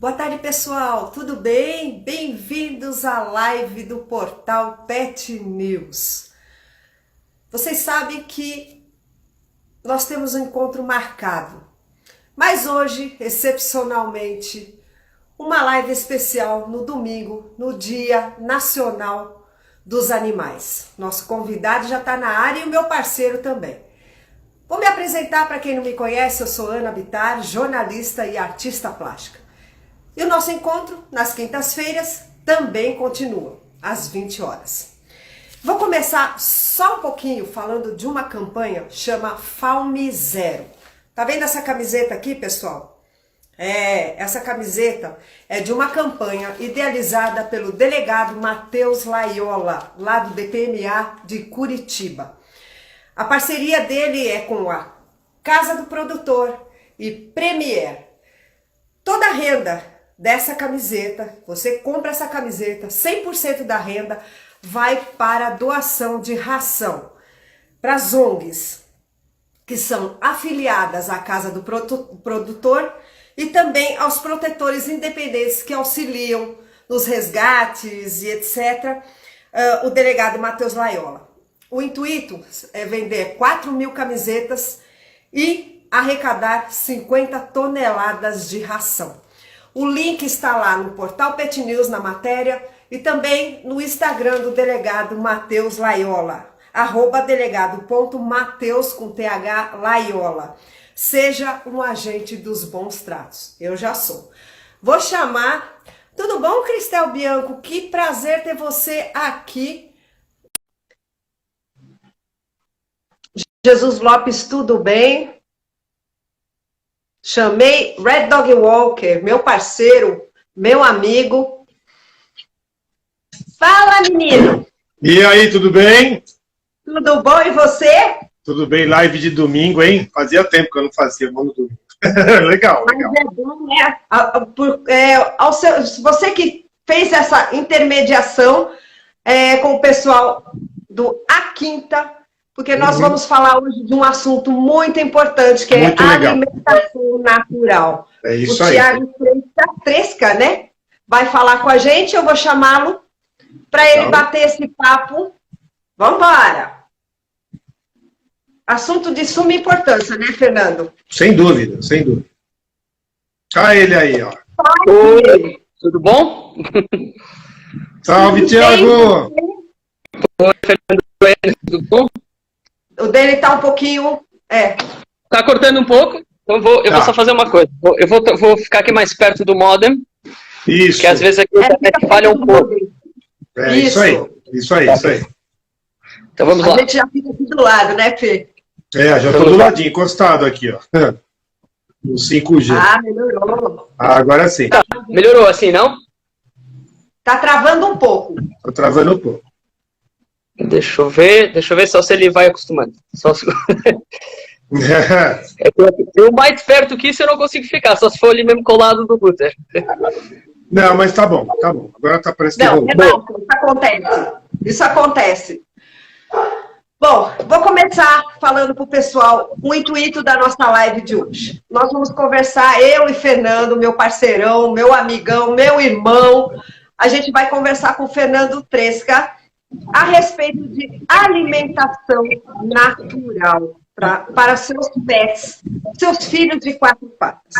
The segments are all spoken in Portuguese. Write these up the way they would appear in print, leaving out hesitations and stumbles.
Boa tarde, pessoal, tudo bem? Bem-vindos à live do portal Pet News. Vocês sabem que nós temos um encontro marcado, mas hoje, excepcionalmente, uma live especial no domingo, no Dia Nacional dos Animais. Nosso convidado já está na área e o meu parceiro também. Vou me apresentar para quem não me conhece, eu sou Ana Bittar, jornalista e artista plástica. E o nosso encontro, nas quintas-feiras, também continua, às 20 horas. Vou começar só um pouquinho falando de uma campanha chama Fome Zero. Tá vendo essa camiseta aqui, pessoal? Essa camiseta é de uma campanha idealizada pelo delegado Matheus Laiola, lá do DPMA de Curitiba. A parceria dele é com a Casa do Produtor e Premier. Toda a renda dessa camiseta, você compra essa camiseta, 100% da renda vai para a doação de ração para as ONGs, que são afiliadas à Casa do Produtor e também aos protetores independentes que auxiliam nos resgates e etc. O delegado Matheus Laiola. O intuito é vender 4.000 camisetas e arrecadar 50 toneladas de ração. O link está lá no portal Pet News, na matéria, e também no Instagram do delegado Matheus Laiola, @delegado.mateus com TH Laiola. Seja um agente dos bons tratos. Eu já sou. Vou chamar... Tudo bom, Cristel Bianco? Que prazer ter você aqui. Jesus Lopes, tudo bem? Chamei Red Dog Walker, meu parceiro, meu amigo. Fala, menino! E aí, tudo bem? Tudo bom, e você? Tudo bem, live de domingo, hein? Fazia tempo que eu não fazia, mano, domingo. Legal, legal. Mas é bom, né? Você que fez essa intermediação com o pessoal do A Quinta, porque nós vamos falar hoje de um assunto muito importante, que muito é a legal. Alimentação natural. É isso o aí. Thiago Tresca, né? Vai falar com a gente, eu vou chamá-lo para ele bater esse papo. Vamos embora! Assunto de suma importância, né, Fernando? Sem dúvida, sem dúvida. Olha ele aí, ó. Oi, tudo bom? Salve, Thiago! Oi, Fernando, tudo bom? O dele tá um pouquinho... Tá cortando um pouco, então eu vou só fazer uma coisa. Eu vou ficar aqui mais perto do modem, Isso. que às vezes aqui a internet falha um pouco. Isso aí, isso aí, isso aí. Então vamos lá. A gente já fica aqui do lado, né, Fê? Já tô do ladinho, encostado aqui, ó. No 5G. Ah, melhorou. Agora sim. Tá, melhorou assim, não? Tá travando um pouco. Tô travando um pouco. Deixa eu ver só se ele vai acostumando. Só se... Eu mais perto que isso eu não consigo ficar, só se for ali mesmo colado do router. Não, mas tá bom, tá bom. Agora tá parecendo... Não, isso acontece. Isso acontece. Bom, vou começar falando para o pessoal o intuito da nossa live de hoje. Nós vamos conversar, eu e Fernando, meu parceirão, meu amigão, meu irmão. A gente vai conversar com o Fernando Tresca a respeito de alimentação natural para seus pets, seus filhos de 4 patas.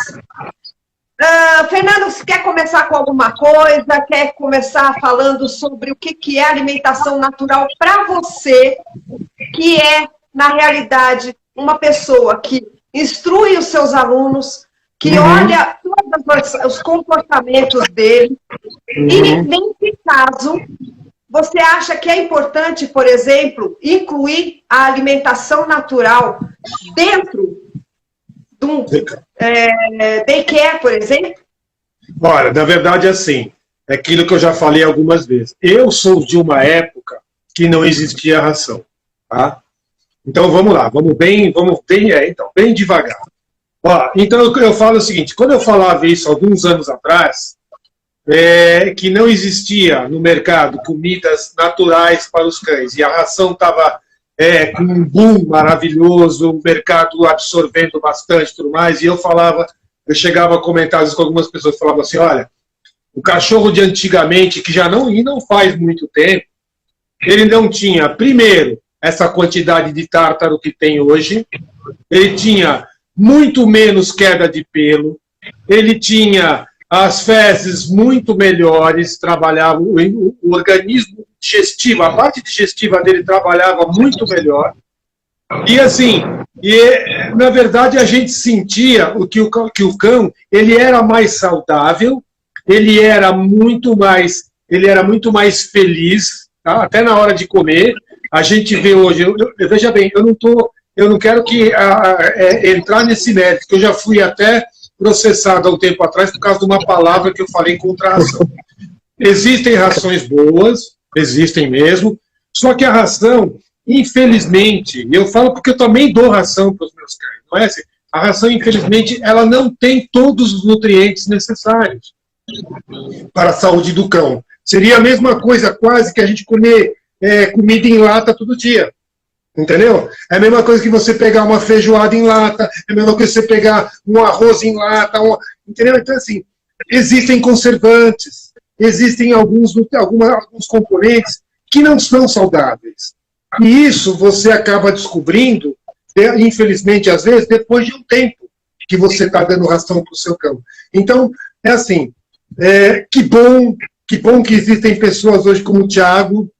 Fernando, você quer começar com alguma coisa? Quer começar falando sobre o que é alimentação natural para você, que é, na realidade, uma pessoa que instrui os seus alunos, que olha todos os comportamentos dele, e nesse caso, você acha que é importante, por exemplo, incluir a alimentação natural dentro de um daycare, por exemplo? Olha, na verdade, assim, é aquilo que eu já falei algumas vezes. Eu sou de uma época que não existia ração, tá? Então, vamos lá, bem devagar. Ó, então, eu falo o seguinte, quando eu falava isso alguns anos atrás, que não existia no mercado comidas naturais para os cães, e a ração estava com um boom maravilhoso, o mercado absorvendo bastante e tudo mais, e eu falava eu chegava a comentar às vezes, com algumas pessoas, falavam assim, olha, o cachorro de antigamente, que já não, e não faz muito tempo, ele não tinha, primeiro, essa quantidade de tártaro que tem hoje, ele tinha muito menos queda de pelo, ele tinha as fezes muito melhores, trabalhava o organismo digestivo, a parte digestiva dele trabalhava muito melhor. E assim, na verdade a gente sentia que o cão ele era mais saudável, ele era muito mais feliz, tá? Até na hora de comer. A gente vê hoje, veja bem, eu não quero entrar nesse mérito, que eu já fui até processado há um tempo atrás por causa de uma palavra que eu falei contra a ração. Existem rações boas, existem mesmo, só que a ração, infelizmente, eu falo porque eu também dou ração para os meus cães, não é assim? A ração, infelizmente, ela não tem todos os nutrientes necessários para a saúde do cão. Seria a mesma coisa quase que a gente comer comida em lata todo dia. Entendeu? É a mesma coisa que você pegar uma feijoada em lata, é a mesma coisa que você pegar um arroz em lata, entendeu? Então, assim, existem conservantes, existem alguns componentes que não são saudáveis. E isso você acaba descobrindo, infelizmente, às vezes, depois de um tempo que você está dando ração para o seu cão. Então, é assim, que bom que existem pessoas hoje como o Thiago,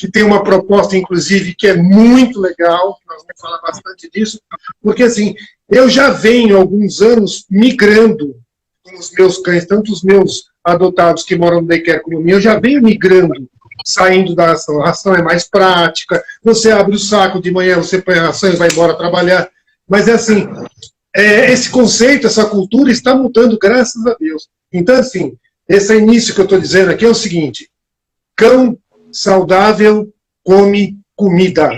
que tem uma proposta, inclusive, que é muito legal, nós vamos falar bastante disso, porque, assim, eu já venho há alguns anos migrando com os meus cães, tanto os meus adotados que moram no daycare como o meu, eu já venho migrando, saindo da ração. A ração é mais prática, você abre o saco de manhã, você põe a ração e vai embora trabalhar, mas, é assim, esse conceito, essa cultura está mudando, graças a Deus. Então, assim, esse início que eu estou dizendo aqui é o seguinte, cão saudável come comida.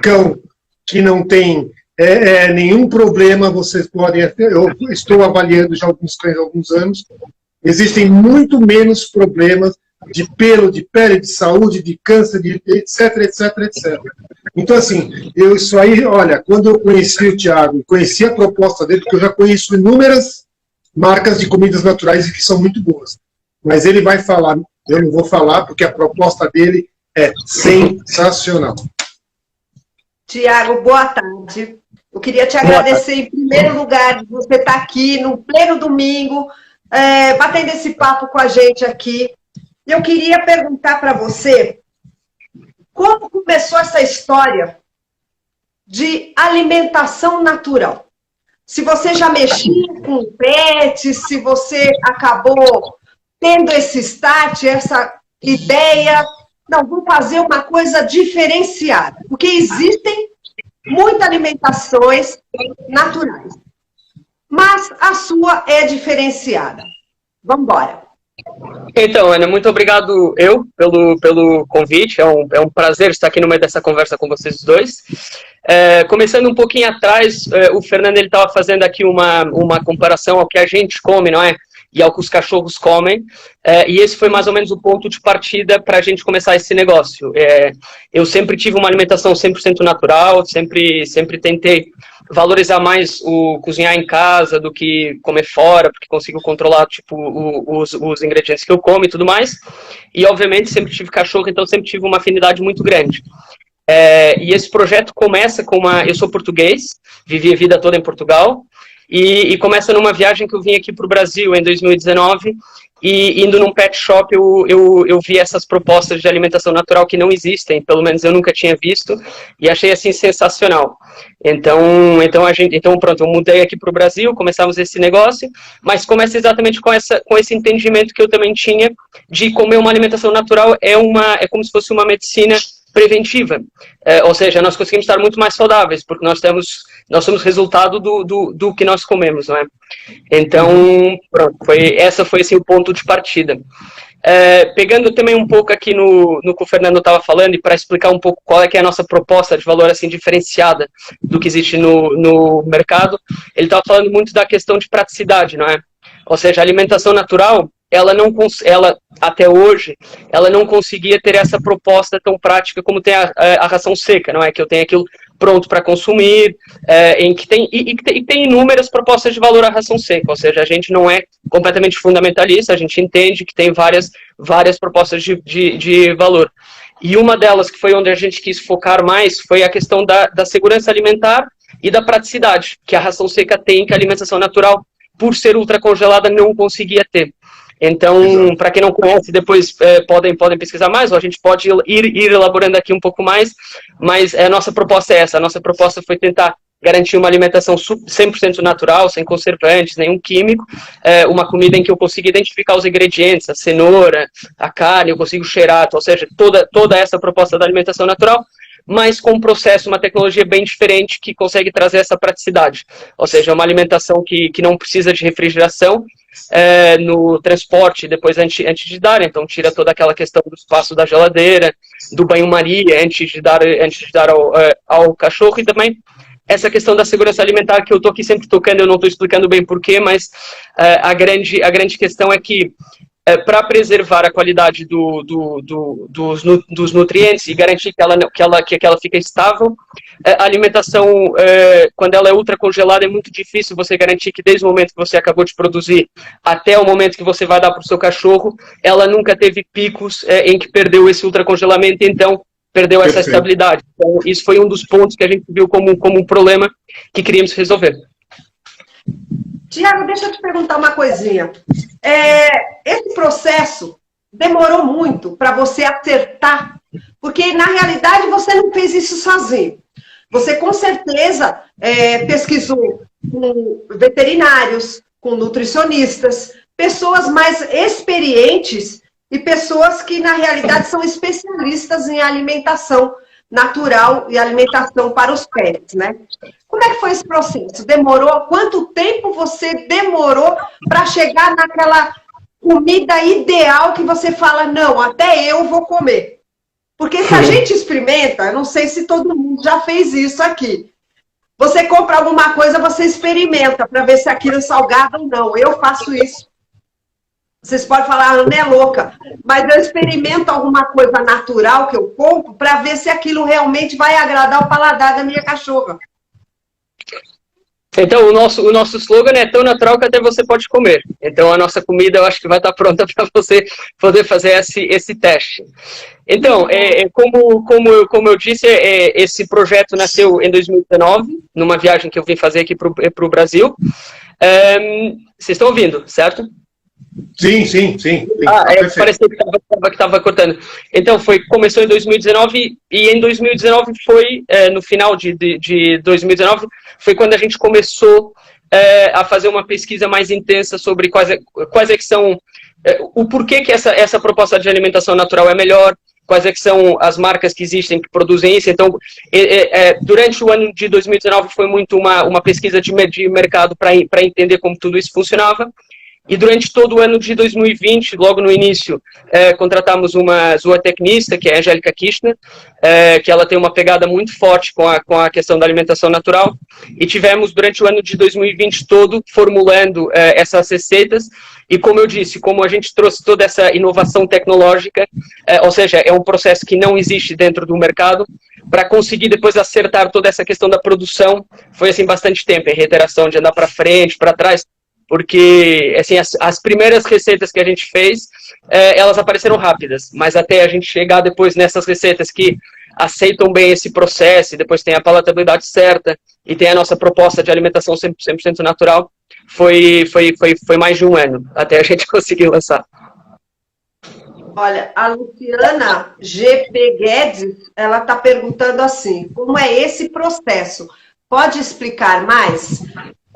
Cão que não tem nenhum problema, vocês podem... Eu estou avaliando já alguns cães há alguns anos, existem muito menos problemas de pelo, de pele, de saúde, de câncer, etc, etc, etc. Então, assim, isso aí, olha, quando eu conheci o Thiago, conheci a proposta dele, porque eu já conheço inúmeras marcas de comidas naturais que são muito boas. Mas ele vai falar... Eu não vou falar, porque a proposta dele é sensacional. Tiago, boa tarde. Eu queria te agradecer, em primeiro lugar, de você estar aqui no pleno domingo, batendo esse papo com a gente aqui. Eu queria perguntar para você, como começou essa história de alimentação natural? Se você já mexia com pet, se você acabou... tendo esse start, essa ideia, não, vou fazer uma coisa diferenciada, porque existem muitas alimentações naturais, mas a sua é diferenciada. Vamos embora. Então, Ana, muito obrigado pelo convite, é um prazer estar aqui no meio dessa conversa com vocês dois. Começando um pouquinho atrás, o Fernando estava fazendo aqui uma comparação ao que a gente come, não é? E ao que os cachorros comem, e esse foi mais ou menos o ponto de partida para a gente começar esse negócio. Eu sempre tive uma alimentação 100% natural, sempre tentei valorizar mais o cozinhar em casa do que comer fora, porque consigo controlar tipo, os ingredientes que eu como e tudo mais. E, obviamente, sempre tive cachorro, então sempre tive uma afinidade muito grande. E esse projeto começa com eu sou português, vivi a vida toda em Portugal, e começa numa viagem que eu vim aqui para o Brasil em 2019, e indo num pet shop eu vi essas propostas de alimentação natural que não existem, pelo menos eu nunca tinha visto, e achei assim sensacional. Então pronto, eu mudei aqui para o Brasil, começamos esse negócio, mas começa exatamente com esse entendimento que eu também tinha de comer uma alimentação natural é como se fosse uma medicina preventiva, ou seja, nós conseguimos estar muito mais saudáveis, porque nós somos resultado do que nós comemos, não é? Então, pronto, essa foi assim, o ponto de partida. Pegando também um pouco aqui no que o Fernando estava falando, e para explicar um pouco qual é que é a nossa proposta de valor assim, diferenciada do que existe no mercado, ele estava falando muito da questão de praticidade, não é? Ou seja, a alimentação natural, ela até hoje, ela não conseguia ter essa proposta tão prática como tem a ração seca, não é? Que eu tenho aquilo pronto para consumir, em que tem inúmeras propostas de valor à ração seca, ou seja, a gente não é completamente fundamentalista, a gente entende que tem várias propostas de valor. E uma delas, que foi onde a gente quis focar mais, foi a questão da segurança alimentar e da praticidade, que a ração seca tem, que a alimentação natural, por ser ultracongelada, não conseguia ter. Então, para quem não conhece, depois podem pesquisar mais, ou a gente pode ir elaborando aqui um pouco mais, mas a nossa proposta é essa. A nossa proposta foi tentar garantir uma alimentação 100% natural, sem conservantes, nenhum químico, uma comida em que eu consiga identificar os ingredientes, a cenoura, a carne, eu consigo cheirar, ou seja, toda essa proposta da alimentação natural, mas com um processo, uma tecnologia bem diferente que consegue trazer essa praticidade. Ou seja, uma alimentação que não precisa de refrigeração no transporte depois antes de dar, então tira toda aquela questão do espaço da geladeira, do banho-maria antes de dar ao cachorro, e também essa questão da segurança alimentar, que eu estou aqui sempre tocando, eu não estou explicando bem porquê, mas a grande questão é que para preservar a qualidade dos nutrientes e garantir que ela fica estável, a alimentação, quando ela é ultracongelada, é muito difícil você garantir que desde o momento que você acabou de produzir até o momento que você vai dar para o seu cachorro, ela nunca teve picos em que perdeu esse ultracongelamento, então perdeu essa estabilidade. Então, isso foi um dos pontos que a gente viu como um problema que queríamos resolver. Tiago, deixa eu te perguntar uma coisinha. Esse processo demorou muito para você acertar, porque na realidade você não fez isso sozinho. Você com certeza pesquisou com veterinários, com nutricionistas, pessoas mais experientes e pessoas que na realidade são especialistas em alimentação natural e alimentação para os pets, né? Como é que foi esse processo? Demorou? Quanto tempo você demorou para chegar naquela comida ideal que você fala, não, até eu vou comer? Porque se a gente experimenta, eu não sei se todo mundo já fez isso aqui. Você compra alguma coisa, você experimenta para ver se aquilo é salgado ou não. Eu faço isso. Vocês podem falar, Ana é louca, mas eu experimento alguma coisa natural que eu compro para ver se aquilo realmente vai agradar o paladar da minha cachorra. Então, o nosso slogan é tão natural que até você pode comer. Então, a nossa comida eu acho que vai estar pronta para você poder fazer esse teste. Então, como eu disse, esse projeto nasceu em 2019, numa viagem que eu vim fazer aqui para o Brasil. Vocês estão ouvindo, certo? Sim. Parecia que estava cortando. Então, começou em 2019 e em 2019 foi, no final de 2019, foi quando a gente começou a fazer uma pesquisa mais intensa sobre quais é que são, o porquê que essa proposta de alimentação natural é melhor, quais é que são as marcas que existem que produzem isso. Então, durante o ano de 2019 foi muito uma pesquisa de mercado para entender como tudo isso funcionava. E durante todo o ano de 2020, logo no início, contratamos uma zootecnista, que é a Angélica Kirchner, que ela tem uma pegada muito forte com a questão da alimentação natural. E tivemos, durante o ano de 2020 todo, formulando essas receitas. E como eu disse, como a gente trouxe toda essa inovação tecnológica, ou seja, é um processo que não existe dentro do mercado, para conseguir depois acertar toda essa questão da produção, foi assim bastante tempo, em reiteração de andar para frente, para trás, porque assim, as primeiras receitas que a gente fez, elas apareceram rápidas, mas até a gente chegar depois nessas receitas que aceitam bem esse processo, e depois tem a palatabilidade certa, e tem a nossa proposta de alimentação 100% natural, foi mais de um ano, até a gente conseguir lançar. Olha, a Luciana GP Guedes, ela está perguntando assim, como é esse processo? Pode explicar mais?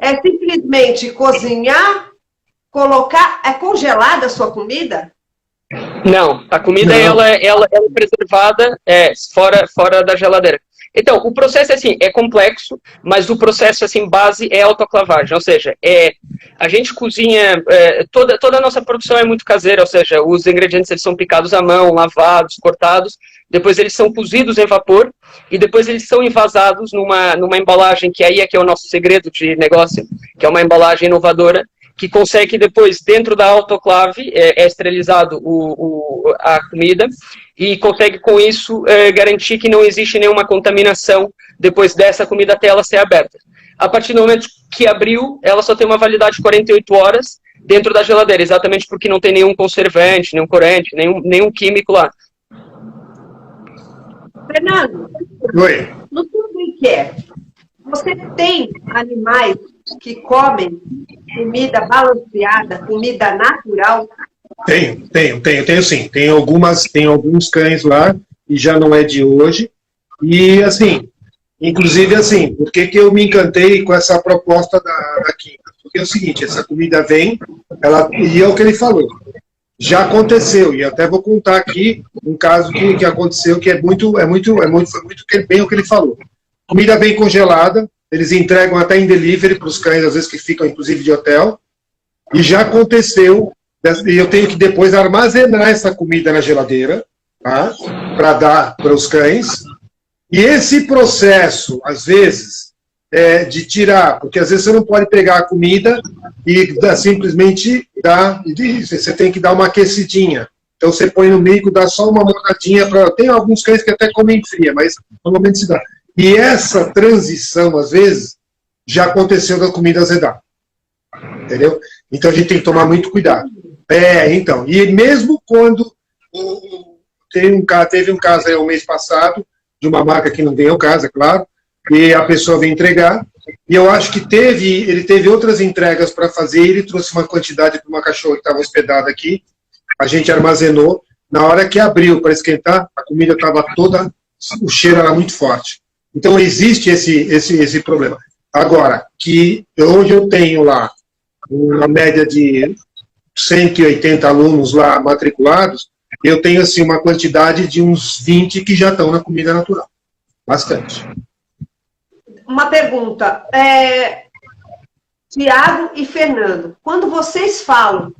É simplesmente cozinhar, colocar... É congelada a sua comida? Não, a comida ela é preservada fora da geladeira. Então, o processo assim, é complexo, mas o processo assim, base é autoclavagem, ou seja, a gente cozinha, toda a nossa produção é muito caseira, ou seja, os ingredientes eles são picados à mão, lavados, cortados, depois eles são cozidos em vapor e depois eles são envasados numa embalagem que aí é que é o nosso segredo de negócio, que é uma embalagem inovadora, que consegue depois, dentro da autoclave, é esterilizado a comida e consegue com isso garantir que não existe nenhuma contaminação depois dessa comida até ela ser aberta. A partir do momento que abriu, ela só tem uma validade de 48 horas dentro da geladeira, exatamente porque não tem nenhum conservante, nenhum corante, nenhum químico lá. Fernando, Oi. no seu brinquedo, você tem animais que comem comida balanceada, comida natural? Tenho sim. Tem alguns cães lá, e já não é de hoje. E assim, inclusive assim, por que eu me encantei com essa proposta da Quinta? Porque é o seguinte, essa comida vem, e é o que ele falou. Já aconteceu, e até vou contar aqui um caso que aconteceu, que foi muito bem o que ele falou. Comida bem congelada, eles entregam até em delivery para os cães, às vezes que ficam inclusive de hotel, e já aconteceu, e eu tenho que depois armazenar essa comida na geladeira, tá? Para dar para os cães, e esse processo, às vezes, de tirar, porque às vezes você não pode pegar a comida e simplesmente dar, você tem que dar uma aquecidinha. Então você põe no mico, dá só uma mordadinha, tem alguns cães que até comem fria, mas normalmente se dá. E essa transição, às vezes, já aconteceu da comida azedar. Entendeu? Então a gente tem que tomar muito cuidado. Então, e mesmo quando teve um caso aí o mês passado, de uma marca que não veio ao caso, é claro, e a pessoa veio entregar, e eu acho que ele teve outras entregas para fazer, ele trouxe uma quantidade para uma cachorra que estava hospedada aqui, a gente armazenou, na hora que abriu para esquentar, a comida estava toda, o cheiro era muito forte. Então existe esse problema. Agora, que hoje eu tenho lá uma média de 180 alunos lá matriculados, eu tenho assim uma quantidade de uns 20 que já estão na comida natural. Bastante. Uma pergunta. Tiago e Fernando, quando vocês falam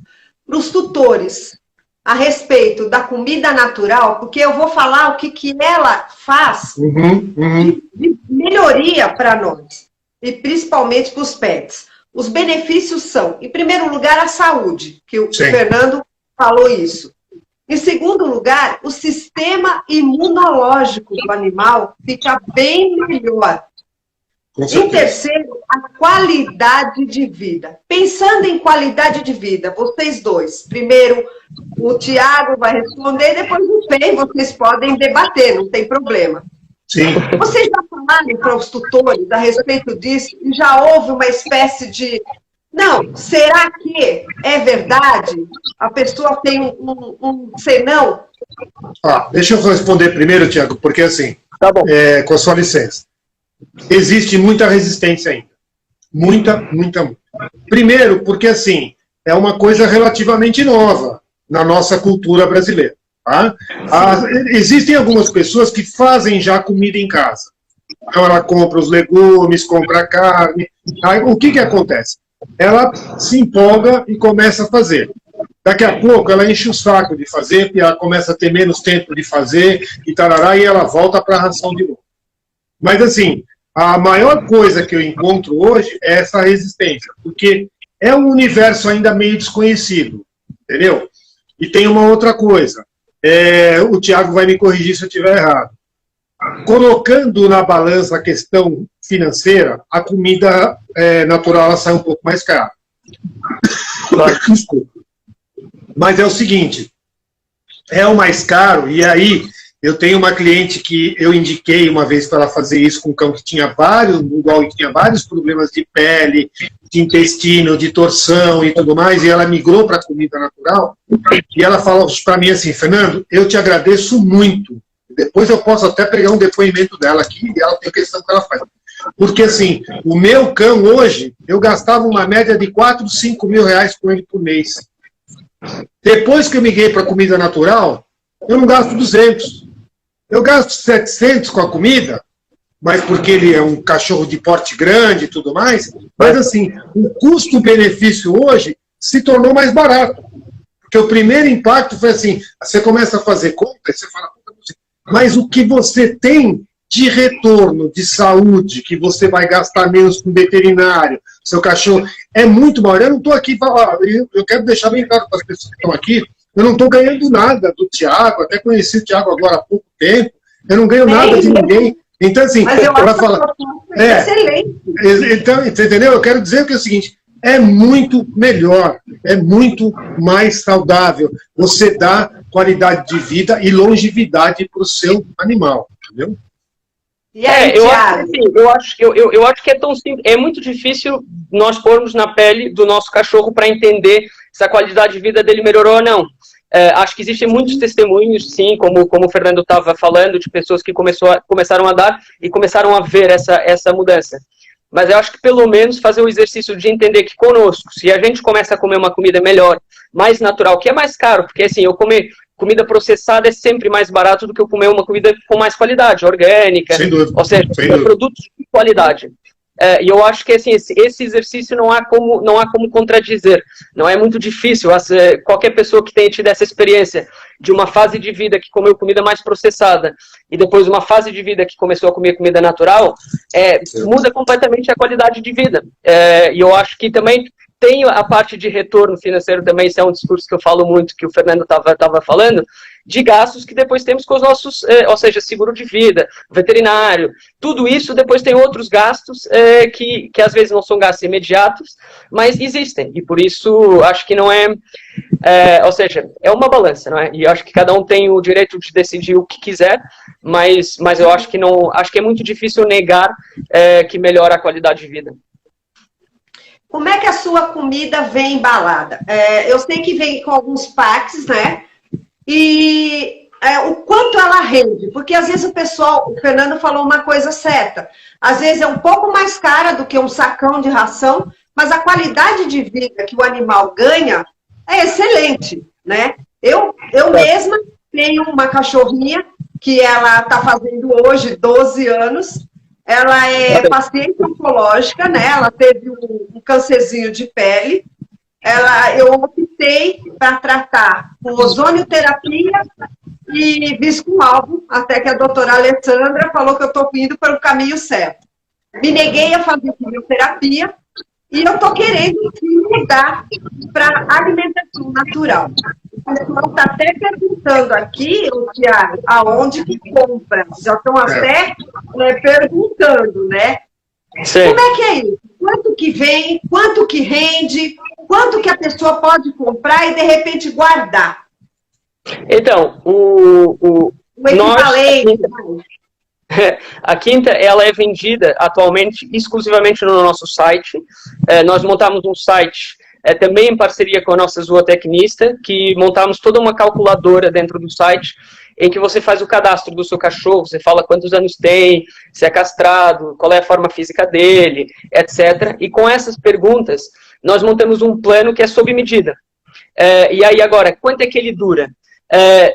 para os tutores a respeito da comida natural, porque eu vou falar o que ela faz de melhoria para nós, e principalmente para os pets. Os benefícios são, em primeiro lugar, a saúde, que o Fernando falou isso. Em segundo lugar, o sistema imunológico do animal fica bem melhor. Em terceiro, a qualidade de vida. Pensando em qualidade de vida, vocês dois, primeiro o Tiago vai responder, depois o Fê, vocês podem debater, não tem problema. Sim. Vocês já falaram para os tutores a respeito disso e já houve uma espécie de... Não, será que é verdade? A pessoa tem um senão? Deixa eu responder primeiro, Tiago, porque assim, tá bom. Com a sua licença, existe muita resistência ainda. Muita. Primeiro, porque assim, é uma coisa relativamente nova na nossa cultura brasileira. Tá? Existem algumas pessoas que fazem já comida em casa. Então ela compra os legumes, compra a carne. Aí, o que acontece? Ela se empolga e começa a fazer. Daqui a pouco ela enche o saco de fazer, porque ela começa a ter menos tempo de fazer, e tarará, e ela volta para a ração de novo. Mas assim, a maior coisa que eu encontro hoje é essa resistência, porque é um universo ainda meio desconhecido, entendeu? E tem uma outra coisa, o Tiago vai me corrigir se eu estiver errado. Colocando na balança a questão financeira, a comida natural ela sai um pouco mais cara. Desculpa. Mas é o seguinte, é o mais caro, e aí eu tenho uma cliente que eu indiquei uma vez para ela fazer isso com um cão que tinha vários problemas de pele, de intestino, de torção e tudo mais, e ela migrou para a comida natural, e ela falou para mim assim, Fernando, eu te agradeço muito. Depois eu posso até pegar um depoimento dela aqui, e ela tem a questão que ela faz. Porque assim, o meu cão hoje, eu gastava uma média de 4, 5 mil reais com ele por mês. Depois que eu migrei para comida natural, eu não gasto 200. Eu gasto 700 com a comida, mas porque ele é um cachorro de porte grande e tudo mais, mas assim, o custo-benefício hoje se tornou mais barato. Porque o primeiro impacto foi assim, você começa a fazer conta, e você fala, mas o que você tem de retorno, de saúde, que você vai gastar menos com veterinário, seu cachorro, é muito maior. Eu não estou aqui, eu quero deixar bem claro para as pessoas que estão aqui, eu não estou ganhando nada do Thiago, até conheci o Thiago agora há pouco tempo, eu não ganho nada de ninguém. Então, assim, para falar. Excelente. Então, entendeu? Eu quero dizer que é o seguinte: é muito melhor, é muito mais saudável. Você dá qualidade de vida e longevidade para o seu animal, entendeu? E aí, eu acho que é tão simples, é muito difícil nós pormos na pele do nosso cachorro para entender se a qualidade de vida dele melhorou ou não. Acho que existem muitos testemunhos, sim, como o Fernando estava falando, de pessoas que começaram a dar e começaram a ver essa mudança. Mas eu acho que pelo menos fazer o exercício de entender que conosco, se a gente começa a comer uma comida melhor, mais natural, que é mais caro, porque assim, eu comer comida processada é sempre mais barato do que eu comer uma comida com mais qualidade, orgânica, sem dúvida, ou seja, produtos de qualidade. E eu acho que assim, esse exercício não há como contradizer. Não é muito difícil. Qualquer pessoa que tenha tido essa experiência de uma fase de vida que comeu comida mais processada e depois uma fase de vida que começou a comer comida natural, muda completamente a qualidade de vida. E eu acho que também tem a parte de retorno financeiro também, isso é um discurso que eu falo muito, que o Fernando estava falando, de gastos que depois temos com os nossos, ou seja, seguro de vida, veterinário, tudo isso depois tem outros gastos que às vezes não são gastos imediatos, mas existem, e por isso acho que não ou seja, é uma balança, não é? E eu acho que cada um tem o direito de decidir o que quiser, mas eu acho que é muito difícil negar que melhora a qualidade de vida. Como é que a sua comida vem embalada? Eu sei que vem com alguns packs, né? E o quanto ela rende? Porque às vezes o Fernando falou uma coisa certa. Às vezes é um pouco mais cara do que um sacão de ração, mas a qualidade de vida que o animal ganha é excelente, né? Eu mesma tenho uma cachorrinha que ela está fazendo hoje 12 anos. Ela é paciente oncológica, né? Ela teve um câncerzinho de pele. Eu optei para tratar com ozonioterapia e viscoalvo, até que a doutora Alessandra falou que eu estou indo para o caminho certo. Me neguei a fazer quimioterapia e eu estou querendo mudar para alimentação natural. O pessoal está até perguntando aqui, Thiago, aonde que compra. Já estão até perguntando, né? Sim. Como é que é isso? Quanto que vem? Quanto que rende? Quanto que a pessoa pode comprar e, de repente, guardar? Então, o equivalente. A Quinta, ela é vendida atualmente exclusivamente no nosso site. Nós montamos um site também em parceria com a nossa zootecnista, que montamos toda uma calculadora dentro do site, em que você faz o cadastro do seu cachorro, você fala quantos anos tem, se é castrado, qual é a forma física dele, etc. E com essas perguntas, nós montamos um plano que é sob medida. E aí agora, quanto é que ele dura?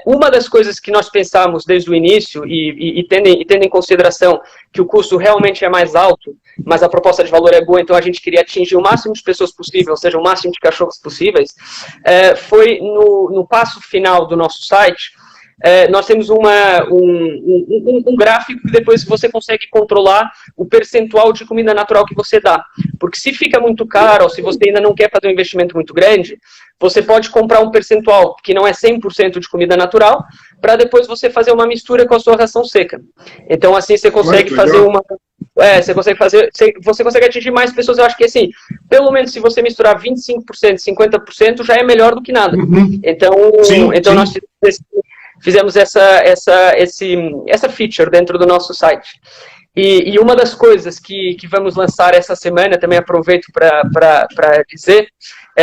Uma das coisas que nós pensamos desde o início, e tendo em consideração que o custo realmente é mais alto, mas a proposta de valor é boa, então a gente queria atingir o máximo de pessoas possível, ou seja, o máximo de cachorros possíveis, foi no passo final do nosso site. Nós temos um gráfico que depois você consegue controlar o percentual de comida natural que você dá. Porque se fica muito caro, ou se você ainda não quer fazer um investimento muito grande, você pode comprar um percentual que não é 100% de comida natural, para depois você fazer uma mistura com a sua ração seca. Então, assim, você consegue fazer uma... você consegue atingir mais pessoas. Eu acho que, assim, pelo menos se você misturar 25%, 50%, já é melhor do que nada. Uhum. Então, nós fizemos essa feature dentro do nosso site. E uma das coisas que vamos lançar essa semana, também aproveito para dizer,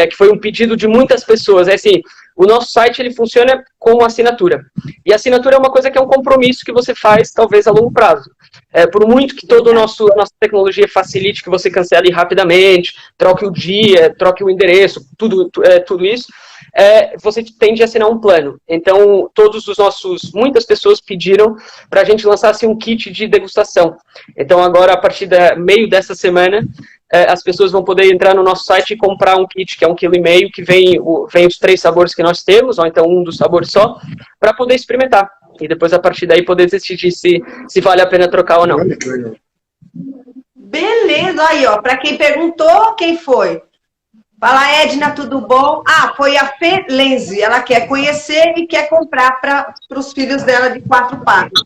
que foi um pedido de muitas pessoas, assim, o nosso site ele funciona com assinatura. E a assinatura é uma coisa que é um compromisso que você faz, talvez, a longo prazo. Por muito que toda a nossa tecnologia facilite que você cancele rapidamente, troque o dia, troque o endereço, tudo isso, você tende a assinar um plano. Então, muitas pessoas pediram para a gente lançar assim, um kit de degustação. Então, agora, a partir do meio dessa semana, as pessoas vão poder entrar no nosso site e comprar um kit, que é 1,5 kg, que vem os 3 sabores que nós temos, ou então um dos sabores só, para poder experimentar. E depois, a partir daí, poder decidir se vale a pena trocar ou não. Olha que legal. Beleza, aí, ó. Para quem perguntou, quem foi? Fala, Edna, tudo bom? Ah, foi a Fê Lenzi. Ela quer conhecer e quer comprar para os filhos dela de 4 patas.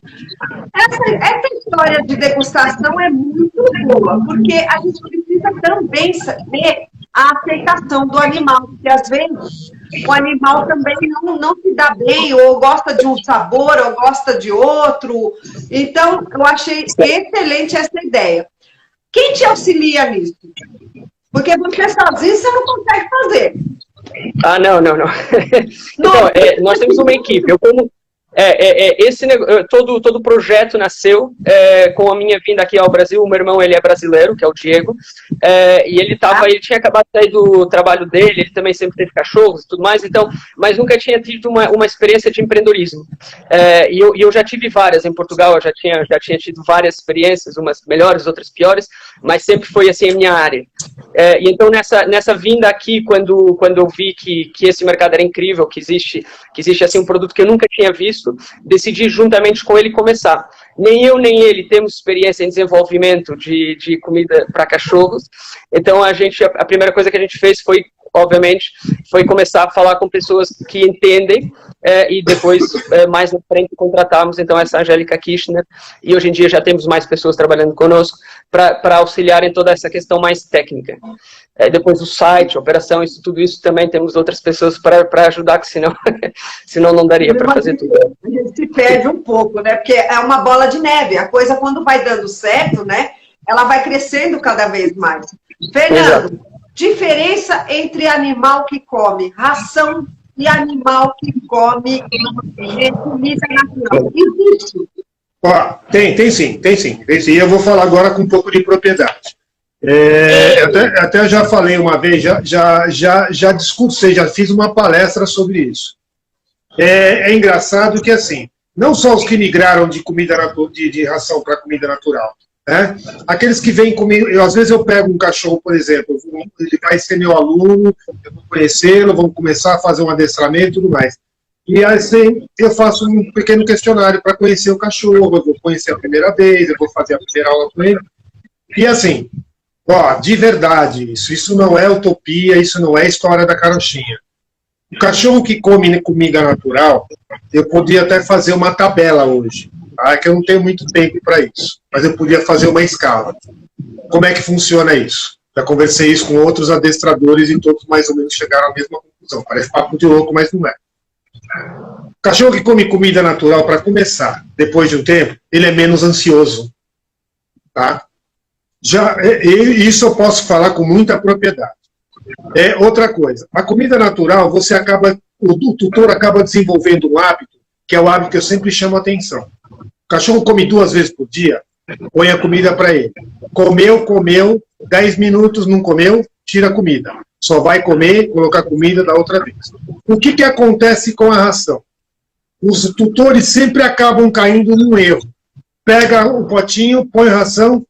Essa história de degustação é muito boa, porque a gente precisa também saber a aceitação do animal, porque às vezes o animal também não se dá bem, ou gosta de um sabor, ou gosta de outro. Então, eu achei excelente essa ideia. Quem te auxilia nisso? Porque você sozinho você não consegue fazer. Ah, não. Então, nós temos uma equipe. Todo projeto nasceu com a minha vinda aqui ao Brasil. O meu irmão, ele é brasileiro, que é o Diego, e ele tinha acabado de sair do trabalho dele. Ele também sempre teve cachorros e tudo mais, então, mas nunca tinha tido uma experiência de empreendedorismo. E eu já tive várias em Portugal. Eu já tinha tido várias experiências, umas melhores, outras piores, mas sempre foi assim a minha área. E então nessa vinda aqui, quando eu vi que esse mercado era incrível, que existe assim um produto que eu nunca tinha visto, decidi juntamente com ele começar. Nem eu nem ele temos experiência em desenvolvimento de comida para cachorros, então a primeira coisa que a gente fez foi, obviamente, começar a falar com pessoas que entendem, e depois, mais na frente, contratamos então essa Angélica Kirchner, e hoje em dia já temos mais pessoas trabalhando conosco para auxiliar em toda essa questão mais técnica. Depois o site, a operação, tudo isso também temos outras pessoas para ajudar, que senão não daria para fazer tudo. A gente se perde um pouco, né? Porque é uma bola de neve. A coisa, quando vai dando certo, né? Ela vai crescendo cada vez mais. Fernando, diferença entre animal que come ração e animal que come comida natural. Existe? Ó, tem sim. E eu vou falar agora com um pouco de propriedade. Até já falei uma vez, já discursei, já fiz uma palestra sobre isso. É engraçado que, assim, não só os que migraram de comida de ração para comida natural, né? Aqueles que vêm comigo, às vezes eu pego um cachorro, por exemplo, ele vai ser meu aluno, eu vou conhecê-lo, vamos começar a fazer um adestramento e tudo mais. E assim, eu faço um pequeno questionário para conhecer o cachorro, eu vou conhecer a primeira vez, eu vou fazer a primeira aula com ele. E assim, ó, de verdade, isso não é utopia, isso não é história da carochinha. O cachorro que come comida natural, eu podia até fazer uma tabela hoje, tá? Que eu não tenho muito tempo para isso, mas eu podia fazer uma escala. Como é que funciona isso? Já conversei isso com outros adestradores e todos mais ou menos chegaram à mesma conclusão. Parece papo de louco, mas não é. O cachorro que come comida natural, para começar, depois de um tempo, ele é menos ansioso. Tá? Isso eu posso falar com muita propriedade. Outra coisa, a comida natural, o tutor acaba desenvolvendo um hábito, que é o hábito que eu sempre chamo a atenção. O cachorro come 2 vezes por dia, põe a comida para ele. Comeu, 10 minutos, não comeu, tira a comida. Só vai comer, colocar comida da outra vez. O que acontece com a ração? Os tutores sempre acabam caindo num erro. Pega o potinho, põe ração,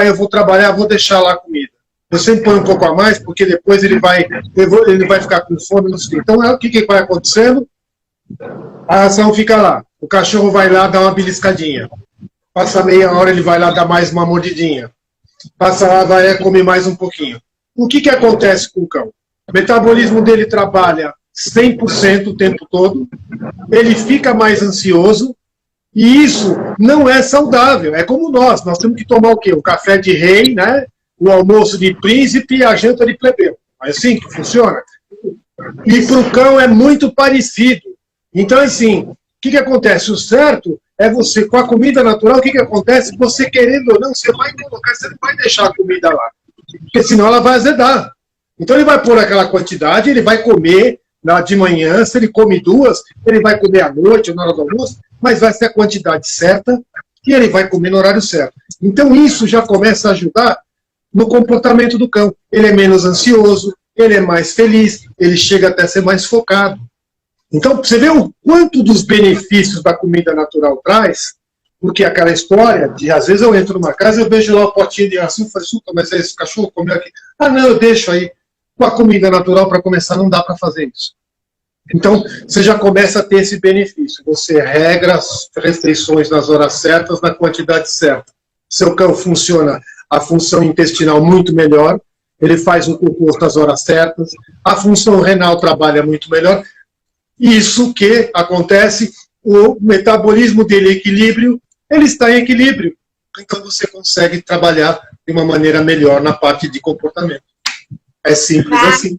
eu vou trabalhar, vou deixar lá a comida. Eu sempre ponho um pouco a mais, porque depois ele vai ficar com fome, não sei. Então, o que vai acontecendo? A ração fica lá. O cachorro vai lá dar uma beliscadinha. Passa meia hora, ele vai lá dar mais uma mordidinha. Passa lá, vai comer mais um pouquinho. O que acontece com o cão? O metabolismo dele trabalha 100% o tempo todo, ele fica mais ansioso, e isso não é saudável. É como nós temos que tomar o quê? O café de rei, né? O almoço de príncipe e a janta de plebeu. É assim que funciona? E para o cão é muito parecido. Então, assim, o que acontece? O certo é você, com a comida natural, o que acontece? Você, querendo ou não, você vai colocar, você não vai deixar a comida lá. Porque senão ela vai azedar. Então ele vai pôr aquela quantidade, ele vai comer de manhã, se ele come 2, ele vai comer à noite ou na hora do almoço, mas vai ser a quantidade certa e ele vai comer no horário certo. Então isso já começa a ajudar no comportamento do cão. Ele é menos ansioso, ele é mais feliz, ele chega até a ser mais focado. Então você vê o quanto dos benefícios da comida natural traz, porque aquela história de, às vezes eu entro numa casa e eu vejo lá o potinho de ração e falo, mas esse cachorro comeu aqui. Ah, não, eu deixo aí. Com a comida natural, para começar, não dá para fazer isso. Então, você já começa a ter esse benefício. Você regra as refeições nas horas certas, na quantidade certa. Seu cão funciona a função intestinal muito melhor, ele faz o cocô nas horas certas, a função renal trabalha muito melhor. Isso que acontece, o metabolismo dele equilíbrio, ele está em equilíbrio. Então você consegue trabalhar de uma maneira melhor na parte de comportamento. É simples assim.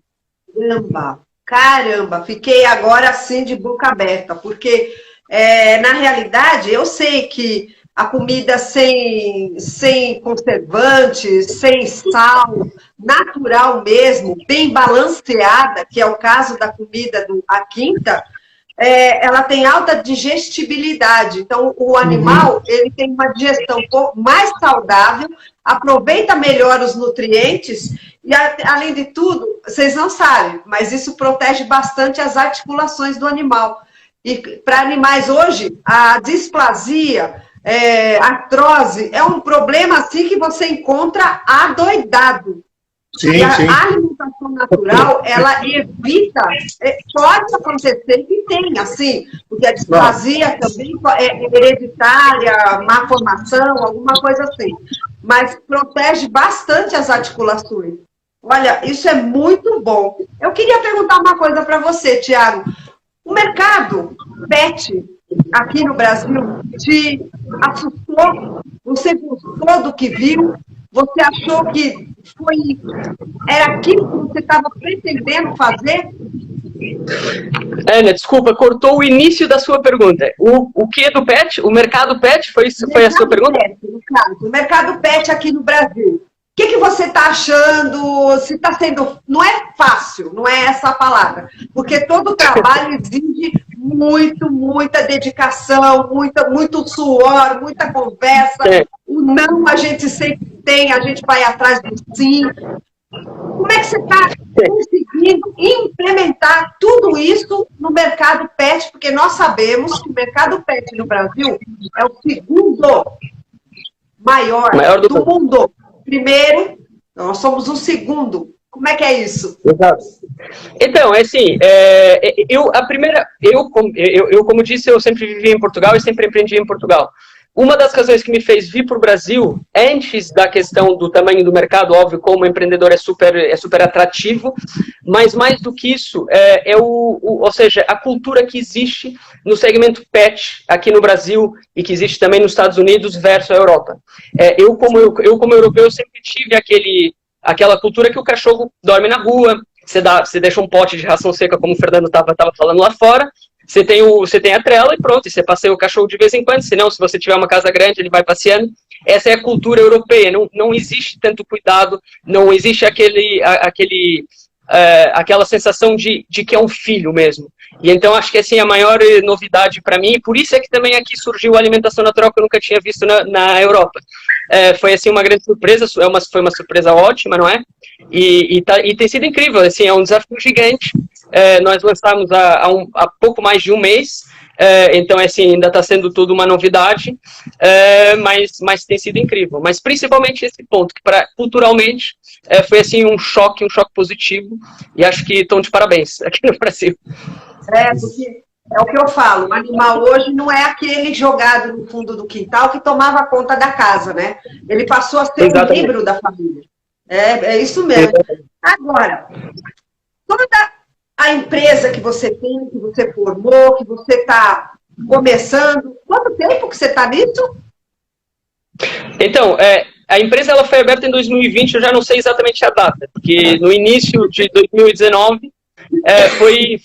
Caramba, fiquei agora assim de boca aberta, porque na realidade eu sei que a comida sem conservantes, sem sal, natural mesmo, bem balanceada, que é o caso da comida do A Quinta, ela tem alta digestibilidade. Então, o animal ele tem uma digestão mais saudável, aproveita melhor os nutrientes e, além de tudo, vocês não sabem, mas isso protege bastante as articulações do animal. E para animais hoje, a displasia, artrose, é um problema assim que você encontra adoidado. Sim, e sim. A alimentação natural, ela evita, pode acontecer que tem, assim, porque a displasia também é hereditária, má formação, alguma coisa assim, mas protege bastante as articulações. Olha, isso é muito bom. Eu queria perguntar uma coisa para você, Tiago. O mercado pet aqui no Brasil te assustou? Você gostou do que viu? Você achou que era aquilo que você estava pretendendo fazer? Ana, desculpa, cortou o início da sua pergunta. O que do pet? O mercado pet? Foi a sua pergunta? Pet, no caso, o mercado pet aqui no Brasil. O que você está achando? Se está sendo... Não é fácil, não é essa a palavra. Porque todo trabalho exige muita dedicação, muito suor, muita conversa. O não a gente sempre tem, a gente vai atrás do sim. Como é que você está conseguindo implementar tudo isso no mercado pet? Porque nós sabemos que o mercado pet no Brasil é o segundo maior do mundo. Primeiro, nós somos o segundo. Como é que é isso? Exato. Então, é assim, como disse, eu sempre vivi em Portugal e sempre empreendi em Portugal. Uma das razões que me fez vir para o Brasil, antes da questão do tamanho do mercado, óbvio, como empreendedor é super atrativo, mas mais do que isso, ou seja, a cultura que existe no segmento pet aqui no Brasil e que existe também nos Estados Unidos versus a Europa. Eu como europeu, sempre tive aquela cultura que o cachorro dorme na rua, você deixa um pote de ração seca, como o Fernando estava falando lá fora, você tem a trela e pronto, e você passeia o cachorro de vez em quando, senão, se você tiver uma casa grande, ele vai passeando. Essa é a cultura europeia, não existe tanto cuidado, não existe aquela sensação de que é um filho mesmo. E então, acho que assim, a maior novidade para mim, e por isso é que também aqui surgiu a alimentação natural, que eu nunca tinha visto na Europa. Foi assim uma grande surpresa, foi uma surpresa ótima, não é? E tem sido incrível, assim, é um desafio gigante. Nós lançamos há pouco mais de um mês, então assim, ainda está sendo tudo uma novidade, mas tem sido incrível. Mas principalmente esse ponto, que culturalmente foi assim um choque positivo, e acho que estão de parabéns aqui no Brasil. Porque é o que eu falo, o animal hoje não é aquele jogado no fundo do quintal que tomava conta da casa, né? Ele passou a ser um membro da família. É isso mesmo. Agora, toda a empresa que você tem, que você formou, que você está começando, quanto tempo que você está nisso? Então, a empresa ela foi aberta em 2020, eu já não sei exatamente a data, porque no início de 2019 foi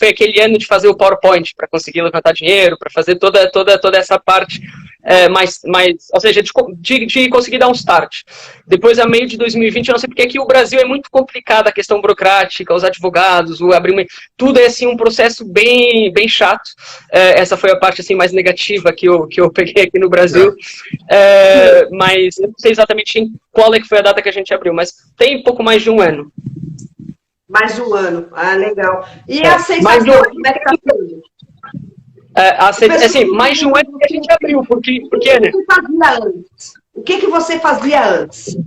aquele ano de fazer o PowerPoint para conseguir levantar dinheiro, para fazer toda essa parte, ou seja, de conseguir dar um start. Depois, a meio de 2020, eu não sei porque aqui o Brasil é muito complicado, a questão burocrática, os advogados, tudo é assim um processo bem chato. Essa foi a parte assim mais negativa que eu peguei aqui no Brasil, mas eu não sei exatamente qual é que foi a data que a gente abriu, mas tem pouco mais de um ano. Mais de um ano. Ah, legal. E a aceitação, como é que está sendo? Assim, mais de um ano que a gente abriu, porque né? O que você fazia antes?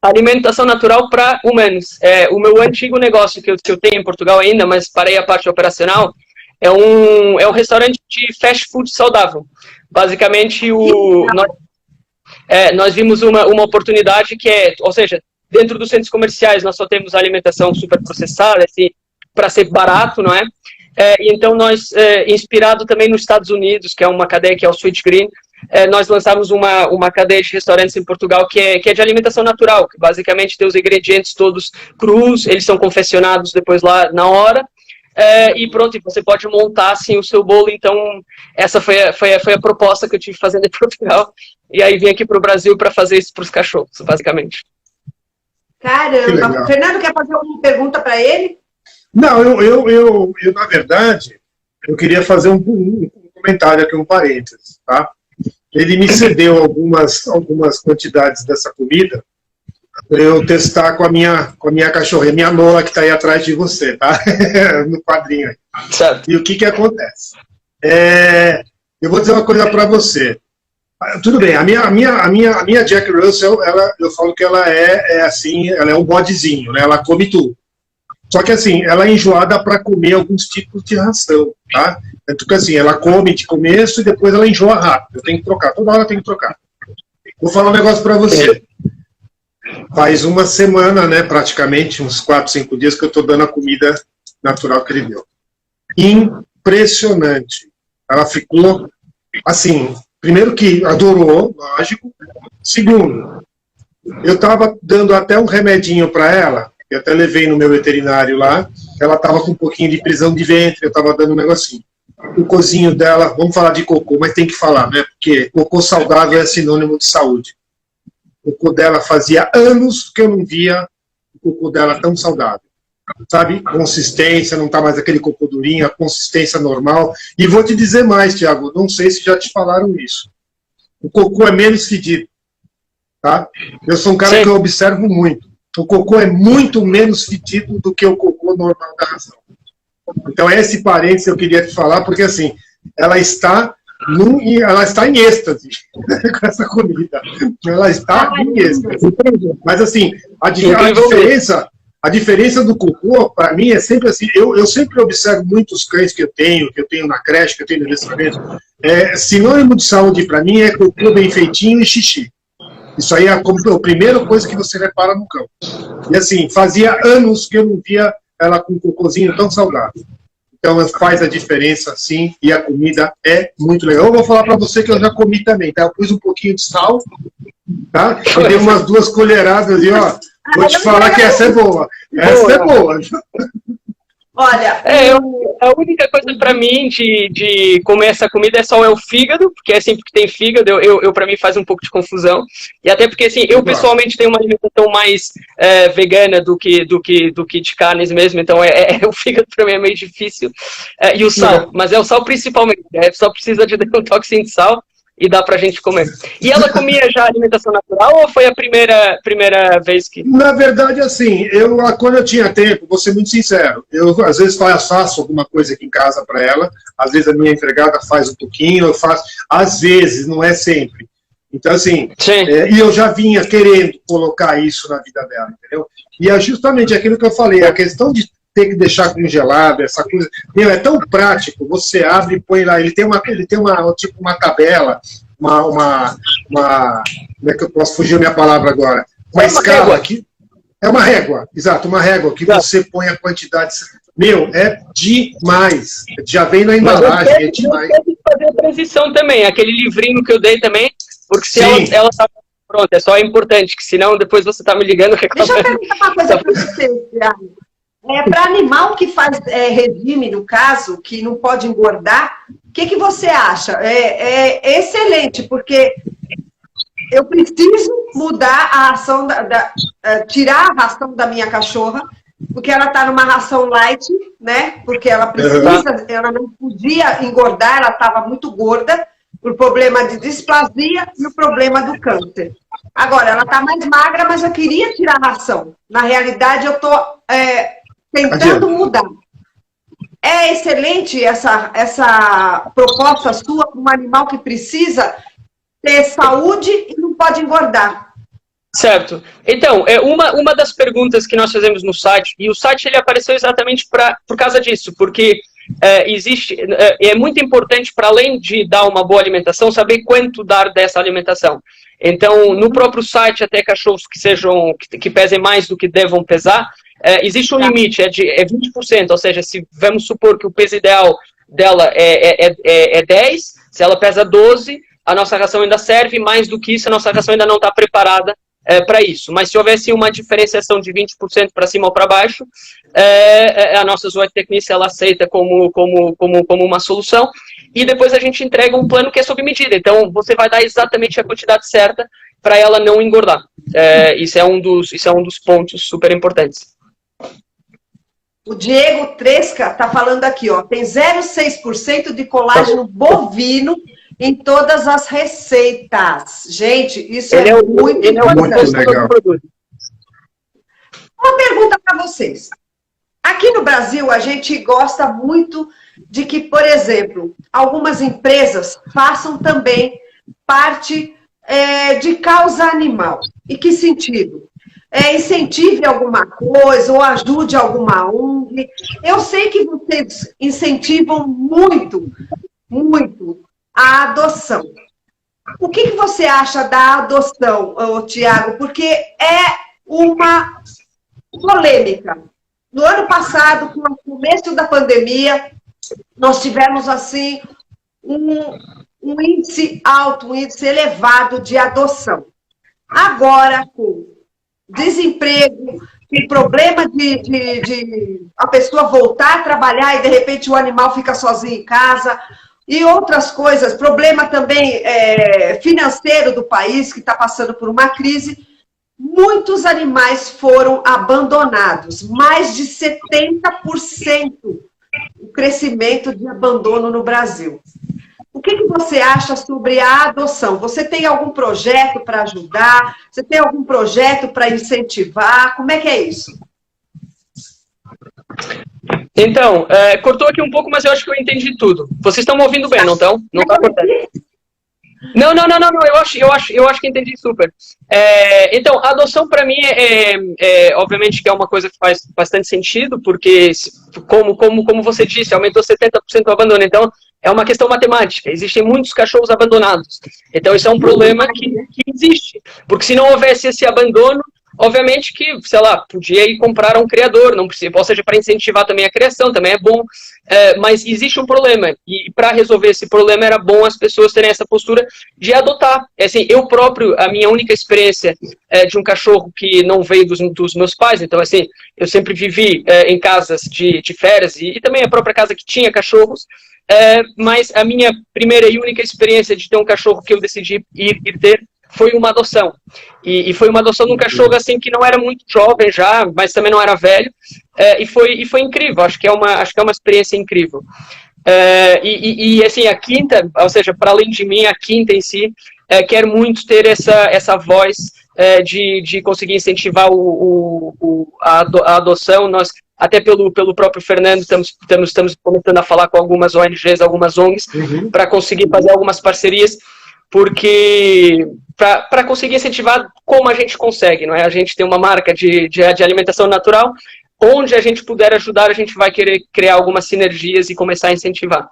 alimentação natural para humanos. O meu antigo negócio que eu tenho em Portugal ainda, mas parei a parte operacional, é um restaurante de fast food saudável. Basicamente, nós vimos uma oportunidade que ou seja, dentro dos centros comerciais nós só temos alimentação super processada, assim, para ser barato, não é? Então nós, inspirado também nos Estados Unidos, que é uma cadeia que é o Sweet Green, nós lançamos uma cadeia de restaurantes em Portugal que é de alimentação natural, que basicamente tem os ingredientes todos crus, eles são confeccionados depois lá na hora, e pronto, você pode montar assim o seu bolo. Então essa foi a proposta que eu tive fazendo em Portugal, e aí vim aqui para o Brasil para fazer isso para os cachorros, basicamente. Caramba! Fernando, quer fazer alguma pergunta para ele? Não, eu, na verdade, eu queria fazer um comentário aqui, um parênteses, tá? Ele me cedeu algumas quantidades dessa comida para eu testar com a minha cachorrinha, minha Lola, que está aí atrás de você, tá? No quadrinho aí. Certo. E o que acontece? Eu vou dizer uma coisa para você. Tudo bem, a minha Jack Russell, eu falo que ela assim, ela é um bodezinho, né? Ela come tudo. Só que assim, ela é enjoada para comer alguns tipos de ração, tá? Tanto que assim, ela come de começo e depois ela enjoa rápido. Eu tenho que trocar, toda hora eu tenho que trocar. Vou falar um negócio para você. Faz uma semana, né, praticamente, uns 4, 5 dias que eu estou dando a comida natural que ele deu. Impressionante. Ela ficou, assim, primeiro que adorou, lógico. Segundo, eu estava dando até um remedinho para ela. Eu até levei no meu veterinário lá, ela estava com um pouquinho de prisão de ventre, eu estava dando um negocinho. O cozinho dela, vamos falar de cocô, mas tem que falar, né? Porque cocô saudável é sinônimo de saúde. O cocô dela fazia anos que eu não via o cocô dela tão saudável. Sabe? Consistência, não está mais aquele cocô durinho, a consistência normal. E vou te dizer mais, Thiago, não sei se já te falaram isso. O cocô é menos fedido. Tá? Eu sou um cara que eu observo muito. O cocô é muito menos fedido do que o cocô normal da ração. Então, esse parênteses eu queria te falar, porque assim, ela está em êxtase com essa comida. Ela está em êxtase. Mas assim, a diferença do cocô, para mim, é sempre assim, eu sempre observo muitos cães que eu tenho na creche, que eu tenho no restaurante, sinônimo de saúde para mim é cocô bem feitinho e xixi. Isso aí é a primeira coisa que você repara no cão. E assim, fazia anos que eu não via ela com um cocôzinho tão saudável. Então faz a diferença, sim, e a comida é muito legal. Eu vou falar para você que eu já comi também, tá? Eu pus um pouquinho de sal, tá? Eu dei umas 2 colheradas e, ó, vou te falar que essa é boa. Essa é boa. Olha, a única coisa para mim de comer essa comida é o fígado, porque é sempre que tem fígado, para mim faz um pouco de confusão. E até porque assim, eu pessoalmente tenho uma alimentação mais vegana do que de carnes mesmo, então o fígado para mim é meio difícil. E o sal, mas é o sal principalmente, só precisa de um toquezinho de sal e dá pra gente comer. E ela comia já alimentação natural ou foi a primeira vez que... Na verdade, assim, quando eu tinha tempo, vou ser muito sincero, eu às vezes faço alguma coisa aqui em casa para ela, às vezes a minha empregada faz um pouquinho, eu faço, às vezes, não é sempre. Então, assim, e eu já vinha querendo colocar isso na vida dela, entendeu? E é justamente aquilo que eu falei, a questão de ter que deixar congelado, essa coisa. É tão prático, você abre e põe lá, ele tem uma tipo uma tabela, como é que eu posso fugir a minha palavra agora? Uma escala aqui. É uma régua, exato, uma régua que você põe a quantidade. Meu, é demais. Já vem na embalagem, é demais. Eu tenho que fazer a transição também, aquele livrinho que eu dei também, porque se ela tá pronta, é só importante, que senão depois você tá me ligando reclamando. Deixa eu perguntar uma coisa para você, Thiago. Para animal que faz regime, no caso, que não pode engordar, o que você acha? É excelente, porque eu preciso mudar a ração, tirar a ração da minha cachorra, porque ela está numa ração light, né? Porque ela precisa, ela não podia engordar, ela estava muito gorda, por problema de displasia e o problema do câncer. Agora, ela está mais magra, mas eu queria tirar a ração. Na realidade, eu estou... tentando mudar. É excelente essa proposta sua para um animal que precisa ter saúde e não pode engordar. Certo. Então, uma das perguntas que nós fazemos no site, e o site ele apareceu exatamente por causa disso, porque é muito importante, para além de dar uma boa alimentação, saber quanto dar dessa alimentação. Então, no próprio site, até cachorros que pesem mais do que devam pesar, existe um limite, é 20%, ou seja, se vamos supor que o peso ideal dela é 10, se ela pesa 12, a nossa ração ainda serve, mais do que isso, a nossa ração ainda não está preparada para isso. Mas se houvesse uma diferenciação de 20% para cima ou para baixo, a nossa zootecnista ela aceita como uma solução, e depois a gente entrega um plano que é sob medida. Então, você vai dar exatamente a quantidade certa para ela não engordar. Isso é um dos pontos super importantes. O Diego Tresca está falando aqui, ó, tem 0,6% de colágeno bovino em todas as receitas. Gente, isso é muito importante. Legal. Uma pergunta para vocês. Aqui no Brasil, a gente gosta muito de que, por exemplo, algumas empresas façam também parte de causa animal. Em que sentido? Incentive alguma coisa ou ajude alguma ONG. Eu sei que vocês incentivam muito, muito a adoção. O que você acha da adoção, Tiago? Porque é uma polêmica. No ano passado, com o começo da pandemia, nós tivemos assim um índice alto, um índice elevado de adoção. Agora, com desemprego, com problema de a pessoa voltar a trabalhar e de repente o animal fica sozinho em casa, e outras coisas, problema também financeiro do país, que está passando por uma crise, muitos animais foram abandonados, mais de 70% o crescimento de abandono no Brasil. O que você acha sobre a adoção? Você tem algum projeto para ajudar? Você tem algum projeto para incentivar? Como é que é isso? Então, cortou aqui um pouco, mas eu acho que eu entendi tudo. Vocês estão me ouvindo bem, não estão? Não está cortando. Não, eu acho que entendi super. Então, a adoção para mim obviamente que é uma coisa que faz bastante sentido, porque, como você disse, aumentou 70% o abandono, então é uma questão matemática, existem muitos cachorros abandonados, então isso é um problema que existe, porque se não houvesse esse abandono, obviamente que, sei lá, podia ir comprar um criador, não precisa, ou seja, para incentivar também a criação, também é bom, mas existe um problema, e para resolver esse problema era bom as pessoas terem essa postura de adotar. Assim, eu próprio, a minha única experiência de um cachorro que não veio dos meus pais, então assim, eu sempre vivi em casas de férias, e também a própria casa que tinha cachorros, mas a minha primeira e única experiência de ter um cachorro que eu decidi ir ter foi uma adoção. E foi uma adoção de um cachorro assim que não era muito jovem já, mas também não era velho, e foi incrível, acho que é uma experiência incrível. E assim, a Quinta, ou seja, para além de mim, a Quinta em si, quer muito ter essa voz de conseguir incentivar a adoção. Nós, até pelo próprio Fernando, estamos começando a falar com algumas ONGs, algumas ONGs, para conseguir fazer algumas parcerias, porque para conseguir incentivar como a gente consegue, não é? A gente tem uma marca de alimentação natural, onde a gente puder ajudar, a gente vai querer criar algumas sinergias e começar a incentivar.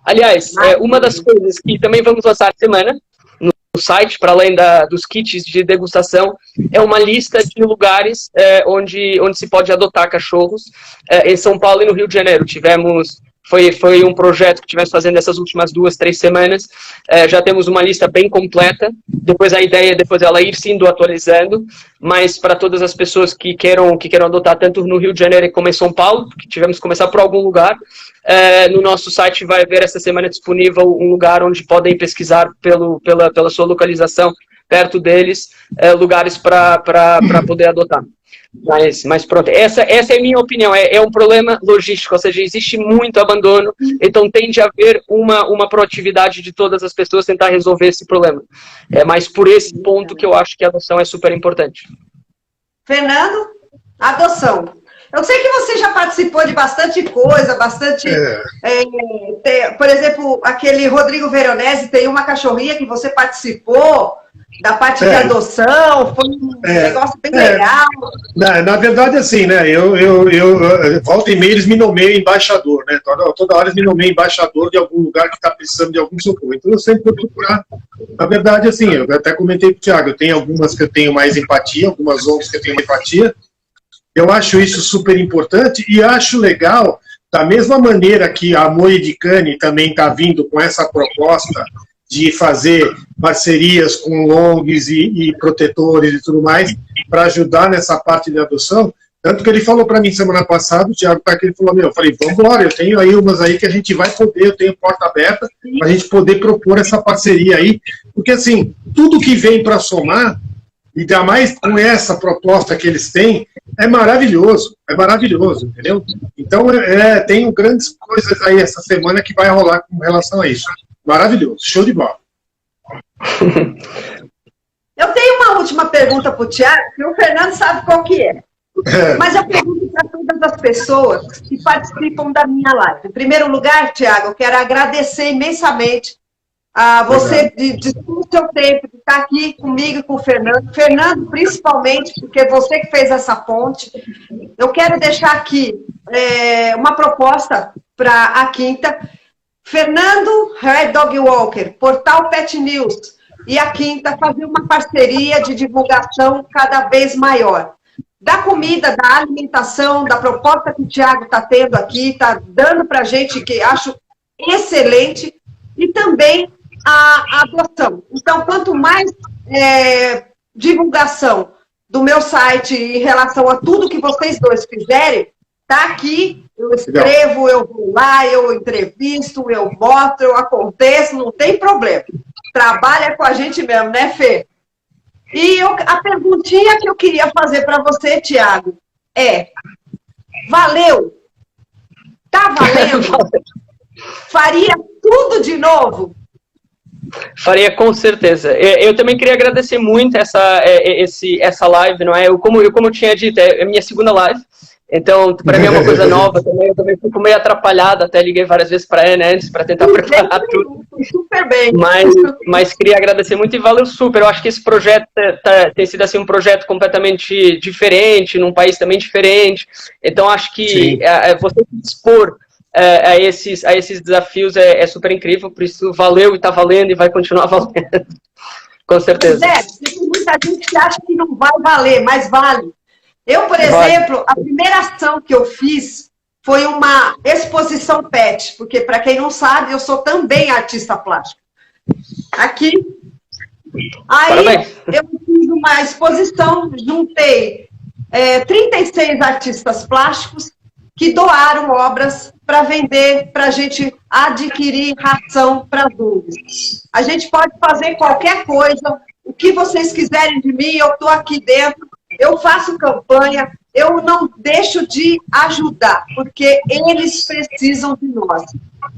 Aliás, uma das coisas que também vamos lançar semana no site, para além dos kits de degustação, é uma lista de lugares onde se pode adotar cachorros em São Paulo e no Rio de Janeiro. Foi um projeto que tivemos fazendo essas últimas 2-3 semanas. Já temos uma lista bem completa. Depois a ideia é ela ir sendo atualizando, mas para todas as pessoas que queiram adotar, tanto no Rio de Janeiro como em São Paulo, porque tivemos que começar por algum lugar, no nosso site vai haver essa semana disponível um lugar onde podem pesquisar pela sua localização, perto deles, lugares para poder adotar. Mas pronto, essa é a minha opinião, é um problema logístico, ou seja, existe muito abandono, então tem de haver uma proatividade de todas as pessoas tentar resolver esse problema. Mas por esse ponto que eu acho que a adoção é super importante. Fernando, adoção. Eu sei que você já participou de bastante coisa, bastante... por exemplo, aquele Rodrigo Veronese tem uma cachorrinha que você participou da parte de adoção, foi um negócio bem legal. Na verdade, assim, né, eu volta e meia eles me nomeiam embaixador, né, toda hora eles me nomeiam embaixador de algum lugar que está precisando de algum socorro, então eu sempre vou procurar. Na verdade, assim, eu até comentei com o Thiago, eu tenho algumas que eu tenho mais empatia, algumas ONGs que eu tenho mais empatia, eu acho isso super importante e acho legal, da mesma maneira que a Moedicane também está vindo com essa proposta de fazer parcerias com ONGs e protetores e tudo mais, para ajudar nessa parte de adoção, tanto que ele falou para mim semana passada, o Thiago tá aqui, ele falou, eu falei, vamos embora, eu tenho aí umas aí que a gente vai poder, eu tenho porta aberta, para a gente poder propor essa parceria aí, porque assim, tudo que vem para somar, ainda mais com essa proposta que eles têm, é maravilhoso, entendeu? Então, tenho grandes coisas aí essa semana que vai rolar com relação a isso. Maravilhoso, show de bola. Eu tenho uma última pergunta para o Thiago, que o Fernando sabe qual que é. Mas eu pergunto para todas as pessoas que participam da minha live. Em primeiro lugar, Thiago, eu quero agradecer imensamente a você de todo o seu tempo, de estar aqui comigo e com o Fernando. Fernando, principalmente, porque você que fez essa ponte. Eu quero deixar aqui uma proposta para a quinta. Fernando Red Dog Walker, Portal Pet News e a quinta fazer uma parceria de divulgação cada vez maior. Da comida, da alimentação, da proposta que o Thiago está tendo aqui, está dando para a gente, que acho excelente, e também a adoção. Então, quanto mais divulgação do meu site em relação a tudo que vocês dois fizerem, está aqui, eu escrevo, eu vou lá, eu entrevisto, eu mostro, eu aconteço, não tem problema. Trabalha com a gente mesmo, né, Fê? E a perguntinha que eu queria fazer para você, Thiago, valeu? Tá valendo? Faria tudo de novo? Faria com certeza. Eu também queria agradecer muito essa live, não é? Como eu tinha dito, é a minha segunda live. Então, para mim é uma coisa nova também. Eu também fico meio atrapalhado, até liguei várias vezes para ele antes, para tentar preparar tudo. Super bem. Mas queria agradecer muito e valeu super. Eu acho que esse projeto tem sido assim, um projeto completamente diferente, num país também diferente. Então, acho que você se dispor a esses desafios é super incrível. Por isso, valeu e está valendo e vai continuar valendo. Com certeza. Tem muita gente que acha que não vai valer, mas vale. Eu, por exemplo, a primeira ação que eu fiz foi uma exposição pet, porque, para quem não sabe, eu sou também artista plástica. Aqui. Aí, parabéns. Eu fiz uma exposição, juntei 36 artistas plásticos que doaram obras para vender, para a gente adquirir ração para adultos. A gente pode fazer qualquer coisa, o que vocês quiserem de mim, eu estou aqui dentro. Eu faço campanha, eu não deixo de ajudar, porque eles precisam de nós.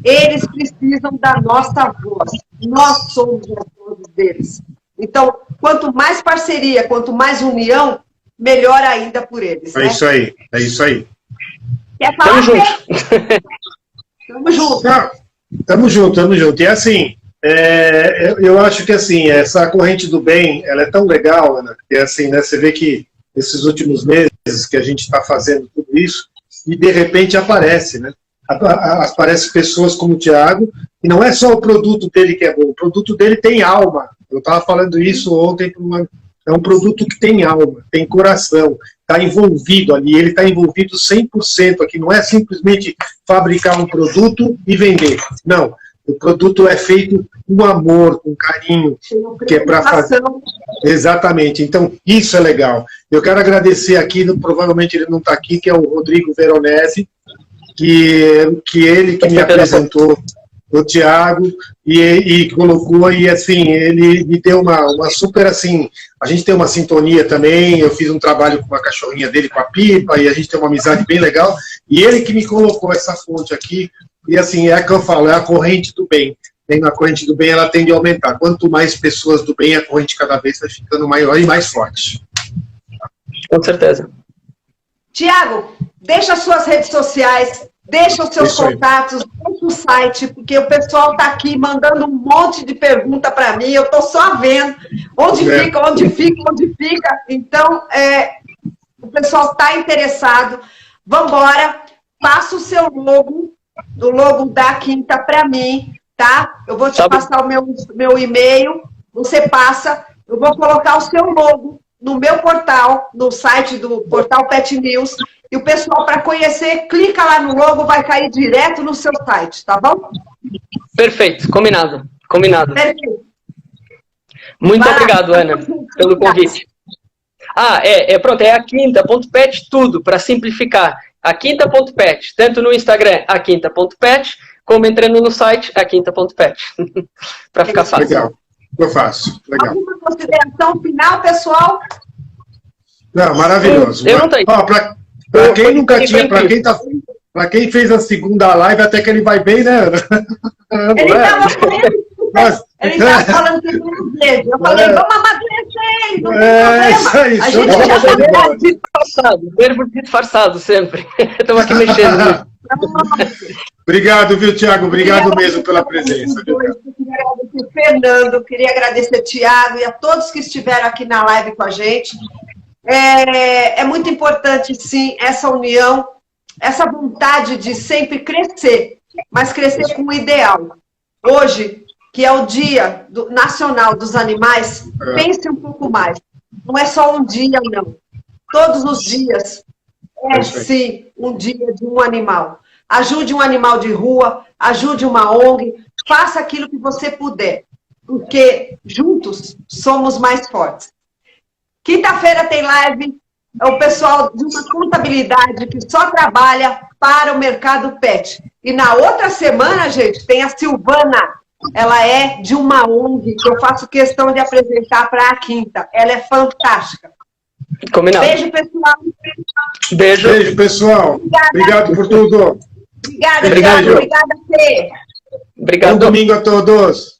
Eles precisam da nossa voz. Nós somos a voz deles. Então, quanto mais parceria, quanto mais união, melhor ainda por eles. É isso aí, é isso aí. Quer falar? Tamo junto. Tamo junto. Tamo junto. E assim, eu acho que assim, essa corrente do bem, ela é tão legal, Ana, que assim, né, você vê que esses últimos meses que a gente está fazendo tudo isso, e de repente aparece, né? Aparece pessoas como o Thiago, e não é só o produto dele que é bom, o produto dele tem alma. Eu estava falando isso ontem, é um produto que tem alma, tem coração, está envolvido ali, ele está envolvido 100% aqui, não é simplesmente fabricar um produto e vender, não. O produto é feito com amor, com carinho, que é para fazer. Exatamente. Então, isso é legal. Eu quero agradecer aqui, provavelmente ele não está aqui, que é o Rodrigo Veronese, que ele que me apresentou, o Thiago, e colocou, e assim, ele me deu uma super, assim, a gente tem uma sintonia também, eu fiz um trabalho com uma cachorrinha dele, com a Pipa, e a gente tem uma amizade bem legal, e ele que me colocou essa fonte aqui. E assim, é a que eu falo, é a corrente do bem. A corrente do bem, ela tende a aumentar. Quanto mais pessoas do bem, a corrente cada vez vai ficando maior e mais forte. Com certeza. Thiago, deixa as suas redes sociais, deixa os seus contatos, deixa o site, porque o pessoal está aqui mandando um monte de pergunta para mim, eu estou só vendo onde fica. Então, o pessoal está interessado. Vamos embora, passa o seu logo, o logo da Quinta para mim, tá? Eu vou te passar o meu e-mail, você passa, eu vou colocar o seu logo no meu portal, no site do Portal Pet News, e o pessoal, para conhecer, clica lá no logo, vai cair direto no seu site, tá bom? Perfeito, combinado. Perfeito. Muito obrigado, Ana, pelo convite. Pronto, é a Quinta.pet, tudo, para simplificar. A Quinta.pet, tanto no Instagram, a Quinta.pet, como entrando no site, a Quinta.pet. Para ficar fácil. Legal, eu faço. Legal. Alguma consideração final, pessoal? Não, maravilhoso. Eu não tenho. Para quem nunca tinha, para quem fez a segunda live, até que ele vai bem, né, Ana? Ele estava falando que não desejo. Eu falei, vamos amadurecer, não tem problema. Isso aí, a gente já disfarçado, verbo disfarçado sempre. Estamos aqui mexendo. Obrigado, viu, Thiago? Obrigado mesmo pela presença. Queria agradecer Fernando, queria agradecer Thiago e a todos que estiveram aqui na live com a gente. É muito importante, sim, essa união, essa vontade de sempre crescer, mas crescer com o ideal. Hoje, que é o Dia Nacional dos Animais, pense um pouco mais. Não é só um dia, não. Todos os dias sim, um dia de um animal. Ajude um animal de rua, ajude uma ONG, faça aquilo que você puder, porque juntos somos mais fortes. Quinta-feira tem live, é o pessoal de uma contabilidade que só trabalha para o mercado pet. E na outra semana, gente, tem a Silvana. Ela é de uma ONG que eu faço questão de apresentar para a Quinta. Ela é fantástica. Combinado. Beijo, pessoal. Beijo, pessoal. Obrigado por tudo. Obrigada, Fê. Obrigado. Bom domingo a todos.